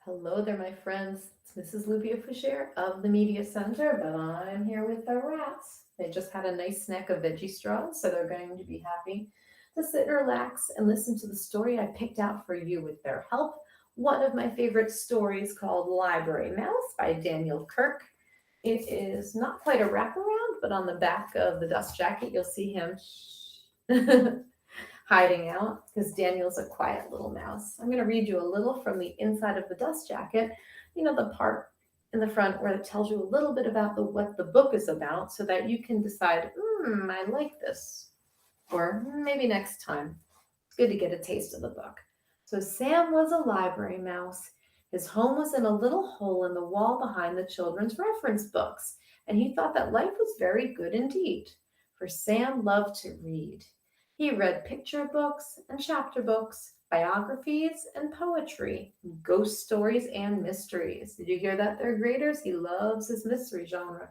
Hello there, my friends. This is Lupia-Fugere of the Media Center, but I'm here with the rats. They just had a nice snack of veggie straws, so they're going to be happy to sit and relax and listen to the story I picked out for you with their help. One of my favorite stories called Library Mouse by Daniel Kirk. It is not quite a wraparound, but on the back of the dust jacket, you'll see him hiding out because Daniel's a quiet little mouse. I'm going to read you a little from the inside of the dust jacket, the part in the front where it tells you a little bit about what the book is about so that you can decide, I like this, or maybe next time. It's good to get a taste of the book. So Sam was a library mouse. His home was in a little hole in the wall behind the children's reference books, and he thought that life was very good indeed, for Sam loved to read. He read picture books and chapter books, biographies and poetry, ghost stories and mysteries. Did you hear that there, graders? He loves his mystery genre.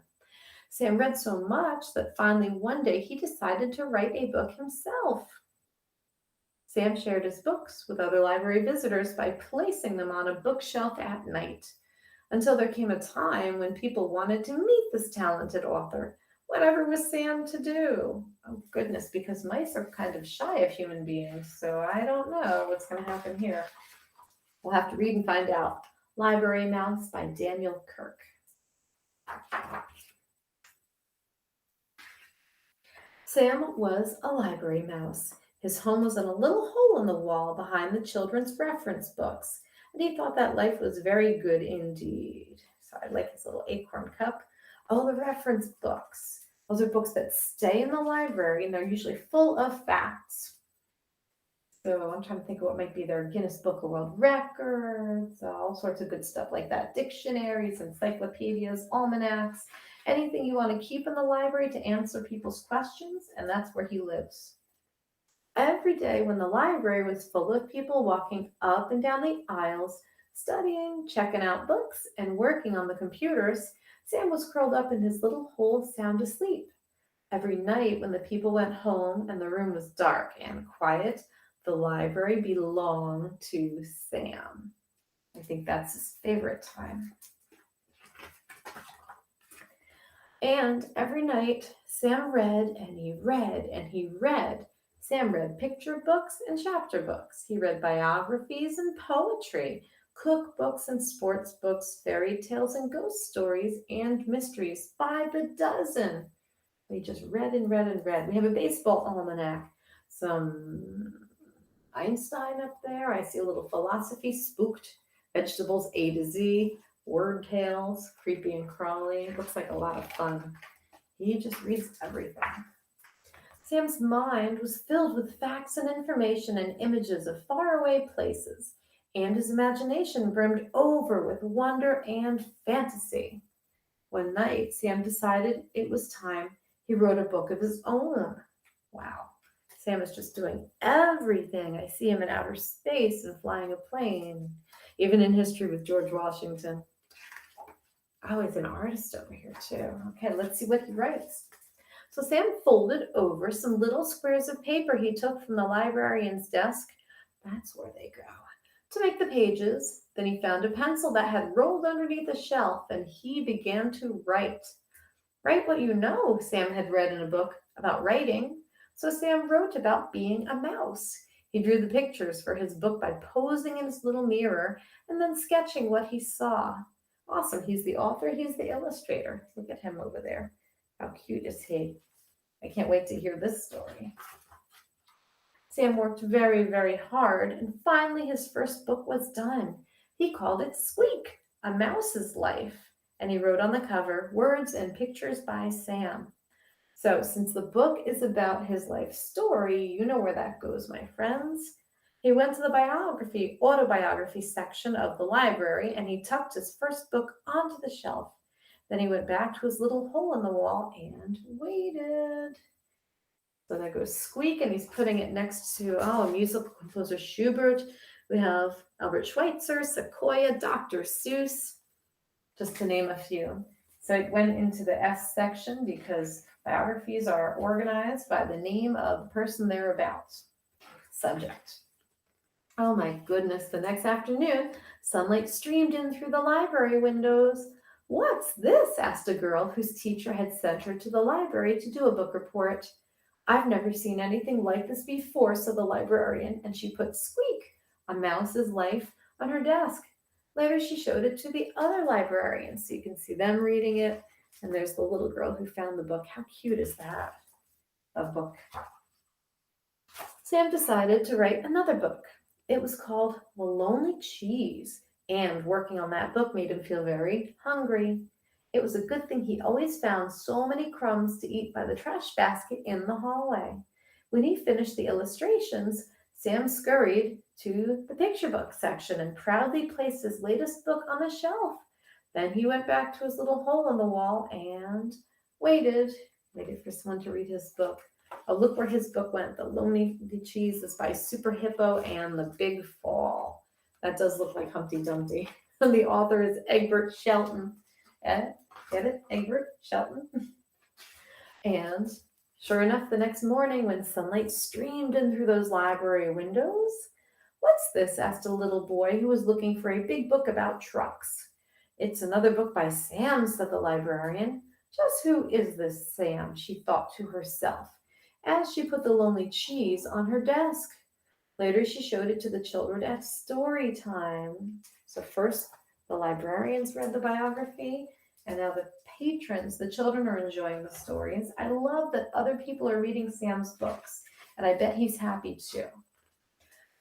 Sam read so much that finally one day he decided to write a book himself. Sam shared his books with other library visitors by placing them on a bookshelf at night until there came a time when people wanted to meet this talented author. Whatever was Sam to do? Oh, goodness, because mice are kind of shy of human beings, so I don't know what's going to happen here. We'll have to read and find out. Library Mouse by Daniel Kirk. Sam was a library mouse. His home was in a little hole in the wall behind the children's reference books, and he thought that life was very good indeed. So I like his little acorn cup. Oh, the reference books. Those are books that stay in the library, and they're usually full of facts. So I'm trying to think of what might be there. Guinness Book of World Records, all sorts of good stuff like that. Dictionaries, encyclopedias, almanacs, anything you want to keep in the library to answer people's questions, and that's where he lives. Every day when the library was full of people walking up and down the aisles, studying, checking out books, and working on the computers, Sam was curled up in his little hole sound asleep. Every night when the people went home and the room was dark and quiet, the library belonged to Sam. I think that's his favorite time. And every night, Sam read and he read and he read. Sam read picture books and chapter books. He read biographies and poetry, cookbooks and sports books, fairy tales and ghost stories, and mysteries by the dozen. We just read and read and read. We have a baseball almanac, some Einstein up there. I see a little philosophy, spooked, vegetables A to Z, word tales, creepy and crawly. Looks like a lot of fun. He just reads everything. Sam's mind was filled with facts and information and images of faraway places, and his imagination brimmed over with wonder and fantasy. One night, Sam decided it was time he wrote a book of his own. Wow. Sam is just doing everything. I see him in outer space and flying a plane, even in history with George Washington. Oh, he's an artist over here too. Okay, let's see what he writes. So Sam folded over some little squares of paper he took from the librarian's desk. That's where they go. To make the pages. Then he found a pencil that had rolled underneath a shelf and he began to write. Write what you know, Sam had read in a book about writing. So Sam wrote about being a mouse. He drew the pictures for his book by posing in his little mirror and then sketching what he saw. Awesome. He's the author, he's the illustrator. Look at him over there. How cute is he? I can't wait to hear this story. Sam worked very, very hard, and finally his first book was done. He called it Squeak, A Mouse's Life, and he wrote on the cover, Words and Pictures by Sam. So since the book is about his life story, you know where that goes, my friends. He went to the autobiography section of the library, and he tucked his first book onto the shelf. Then he went back to his little hole in the wall and waited. So there goes Squeak, and he's putting it next to, musical composer Schubert. We have Albert Schweitzer, Sequoia, Dr. Seuss, just to name a few. So it went into the S section because biographies are organized by the name of the person they're about. Subject. Oh my goodness, the next afternoon, sunlight streamed in through the library windows. What's this? Asked a girl whose teacher had sent her to the library to do a book report. I've never seen anything like this before, said the librarian, and she put Squeak, a mouse's life, on her desk. Later, she showed it to the other librarians, so you can see them reading it. And there's the little girl who found the book. How cute is that? A book. Sam decided to write another book. It was called The Lonely Cheese, and working on that book made him feel very hungry. It was a good thing he always found so many crumbs to eat by the trash basket in the hallway. When he finished the illustrations, Sam scurried to the picture book section and proudly placed his latest book on the shelf. Then he went back to his little hole in the wall and waited, waited for someone to read his book. Oh, look where his book went. The Lonely Cheese is by Super Hippo and The Big Fall. That does look like Humpty Dumpty. And the author is Egbert Shelton. Get it? Egbert Shelton? And sure enough, the next morning when sunlight streamed in through those library windows, what's this? Asked a little boy who was looking for a big book about trucks. It's another book by Sam, said the librarian. Just who is this Sam? She thought to herself as she put the lonely cheese on her desk. Later, she showed it to the children at story time. So, first, the librarians read the biography, and now the patrons, the children, are enjoying the stories. I love that other people are reading Sam's books, and I bet he's happy too.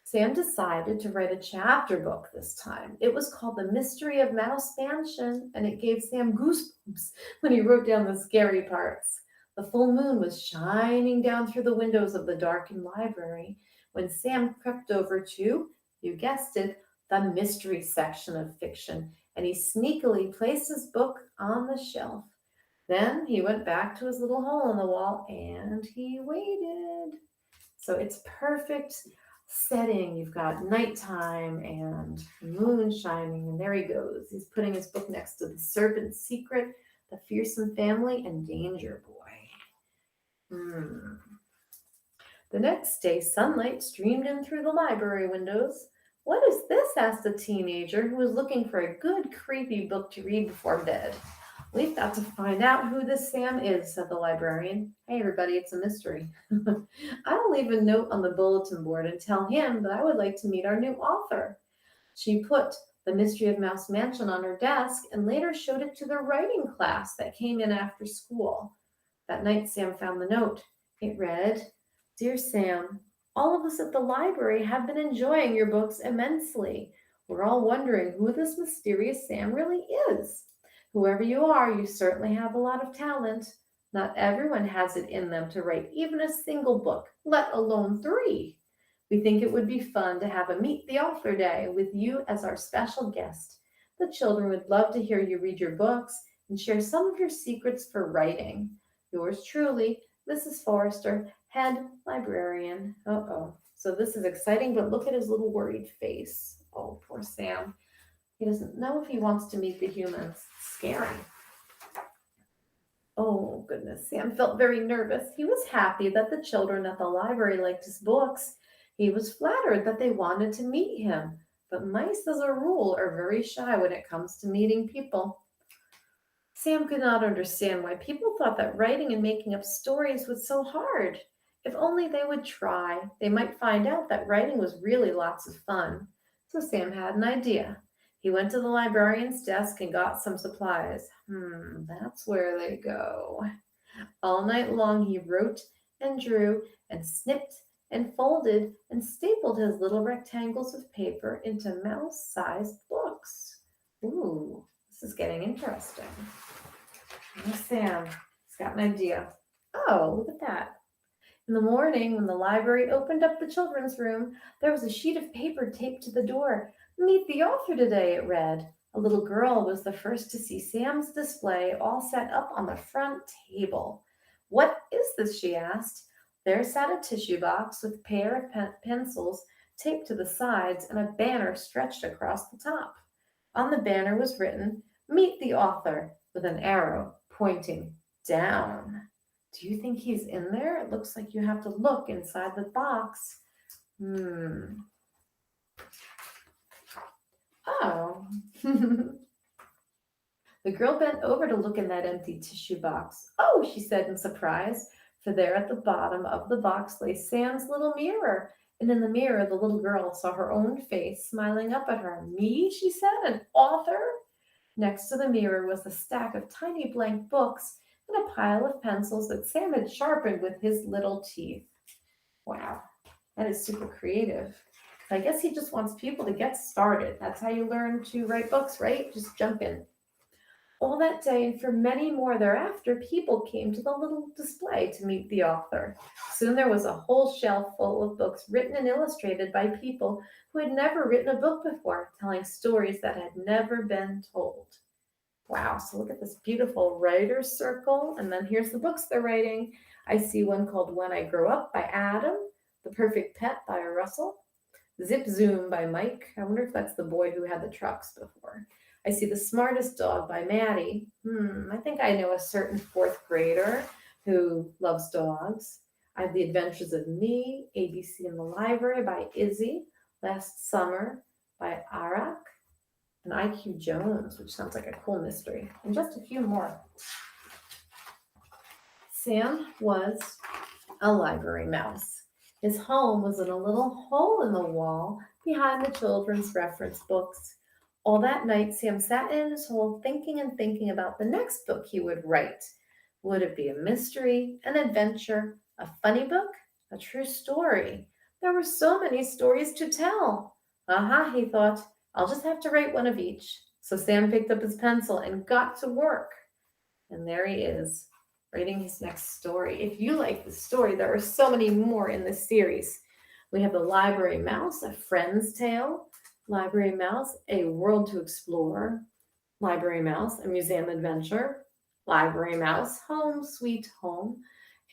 Sam decided to write a chapter book this time. It was called The Mystery of Mouse Mansion, and it gave Sam goosebumps when he wrote down the scary parts. The full moon was shining down through the windows of the darkened library when Sam crept over to, you guessed it, the mystery section of fiction, and he sneakily placed his book on the shelf. Then he went back to his little hole in the wall and he waited. So it's perfect setting. You've got nighttime and moon shining, and there he goes. He's putting his book next to The Serpent's Secret, The Fearsome Family, and Danger Boy. The next day, sunlight streamed in through the library windows. What is this? Asked a teenager who was looking for a good, creepy book to read before bed. We've got to find out who this Sam is, said the librarian. Hey, everybody, it's a mystery. I'll leave a note on the bulletin board and tell him that I would like to meet our new author. She put The Mystery of Mouse Mansion on her desk and later showed it to the writing class that came in after school. That night, Sam found the note. It read, Dear Sam, all of us at the library have been enjoying your books immensely. We're all wondering who this mysterious Sam really is. Whoever you are, you certainly have a lot of talent. Not everyone has it in them to write even a single book, let alone 3. We think it would be fun to have a Meet the Author Day with you as our special guest. The children would love to hear you read your books and share some of your secrets for writing. Yours truly, Mrs. Forrester, head librarian. So this is exciting, but look at his little worried face. Oh, poor Sam. He doesn't know if he wants to meet the humans. It's scary. Oh, goodness. Sam felt very nervous. He was happy that the children at the library liked his books. He was flattered that they wanted to meet him. But mice, as a rule, are very shy when it comes to meeting people. Sam could not understand why people thought that writing and making up stories was so hard. If only they would try, they might find out that writing was really lots of fun. So Sam had an idea. He went to the librarian's desk and got some supplies. That's where they go. All night long he wrote and drew and snipped and folded and stapled his little rectangles of paper into mouse-sized books. Ooh, this is getting interesting. Here's Sam. He's got an idea. Oh, look at that. In the morning, when the library opened up the children's room, there was a sheet of paper taped to the door. Meet the author today, it read. A little girl was the first to see Sam's display all set up on the front table. What is this? She asked. There sat a tissue box with a pair of pencils taped to the sides and a banner stretched across the top. On the banner was written, Meet the author, with an arrow pointing down. Do you think he's in there? It looks like you have to look inside the box. The girl bent over to look in that empty tissue box. Oh, she said in surprise, for there at the bottom of the box lay Sam's little mirror. And in the mirror, the little girl saw her own face smiling up at her. Me, she said, an author? Next to the mirror was a stack of tiny blank books and a pile of pencils that Sam had sharpened with his little teeth. Wow, that is super creative. I guess he just wants people to get started. That's how you learn to write books, right? Just jump in. All that day and for many more thereafter, people came to the little display to meet the author. Soon there was a whole shelf full of books written and illustrated by people who had never written a book before, telling stories that had never been told. Wow, so look at this beautiful writer's circle. And then here's the books they're writing. I see one called When I Grow Up by Adam, The Perfect Pet by Russell, Zip Zoom by Mike. I wonder if that's the boy who had the trucks before. I see The Smartest Dog by Maddie. I think I know a certain fourth grader who loves dogs. I have The Adventures of Me, ABC in the Library by Izzy, Last Summer by Arak, and IQ Jones, which sounds like a cool mystery, and just a few more. Sam was a library mouse. His home was in a little hole in the wall behind the children's reference books. All that night, Sam sat in his hole thinking and thinking about the next book he would write. Would it be a mystery, an adventure, a funny book, a true story? There were so many stories to tell. Aha, he thought, I'll just have to write one of each. So Sam picked up his pencil and got to work. And there he is, writing his next story. If you like the story, there are so many more in this series. We have The Library Mouse, A Friend's Tale, Library Mouse, A World to Explore, Library Mouse, A Museum Adventure, Library Mouse, Home Sweet Home,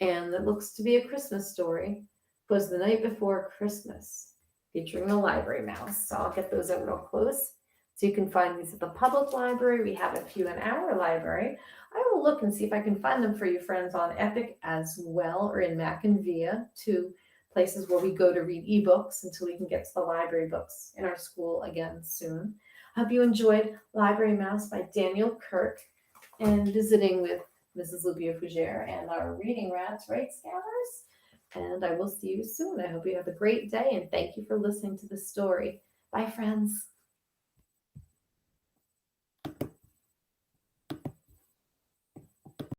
and it looks to be a Christmas story. Was The Night Before Christmas, featuring the Library Mouse. So I'll get those up real close. So you can find these at the public library. We have a few in our library. I will look and see if I can find them for you, friends, on Epic as well, or in Mac and Via, two places where we go to read ebooks until we can get to the library books in our school again soon. I hope you enjoyed Library Mouse by Daniel Kirk and visiting with Mrs. Lupia-Fugere and our reading rats, right, Scammers? And I will see you soon. I hope you have a great day and thank you for listening to the story. Bye, friends.